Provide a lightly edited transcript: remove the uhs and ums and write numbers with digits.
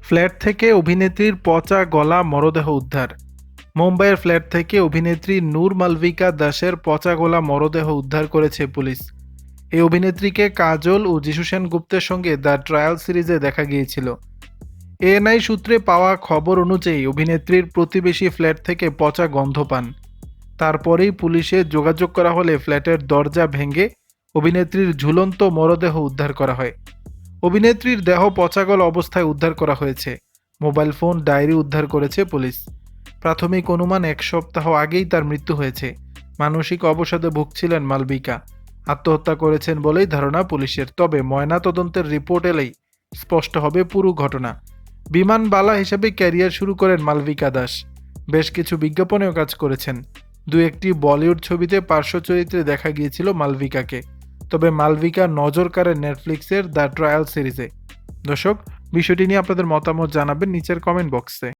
Flat থেকে অভিনেত্রীর পচা গলা মরদেহ উদ্ধার। মুম্বাইয়ের ফ্ল্যাট থেকে অভিনেত্রী নূর মালবিকা দাসের পচা গলা মরদেহ উদ্ধার করেছে পুলিশ। এই অভিনেত্রীকে কাজল ও যিশু সেনগুপ্তের সঙ্গে দ্য ট্রায়াল সিরিজে দেখা গিয়েছিল। এএনআই সূত্রে পাওয়া খবর অনুযায়ী অভিনেত্রীর প্রতিবেশী ফ্ল্যাট থেকে পচা গন্ধ পান। তারপরেই পুলিশে যোগাযোগ করা হলে ফ্ল্যাটের দরজা ভেঙে অভিনেত্রীর ঝুলন্ত মরদেহ উদ্ধার করা হয়। অভিনেত্রীর দেহ পচাগল অবস্থায় উদ্ধার করা হয়েছে। মোবাইল ফোন, ডায়েরি উদ্ধার করেছে পুলিশ। প্রাথমিক অনুমান 1 সপ্তাহ আগেই তার মৃত্যু হয়েছে। মানসিক অবসাদে ভুগছিলেন মালবিকা। আত্মহত্যা করেছেন বলেই ধারণা পুলিশের। তবে ময়নাতদন্তের রিপোর্ট এলেই স্পষ্ট হবে পুরো ঘটনা। বিমানবালা হিসেবে ক্যারিয়ার শুরু করেন মালবিকা দাস। বেশ কিছু বিজ্ঞাপনেও কাজ করেছেন। দু একটি বলিউড ছবিতে পার্শ্ব চরিত্রে দেখা গিয়েছিল মালবিকাকে। তবে মালবিকা নজর কাড়েন নেটফ্লিক্সের দ্য ট্রায়াল সিরিজে। দর্শক, বিষয়টি নিয়ে আপনাদের মতামত জানাবেন নিচের কমেন্ট বক্সে।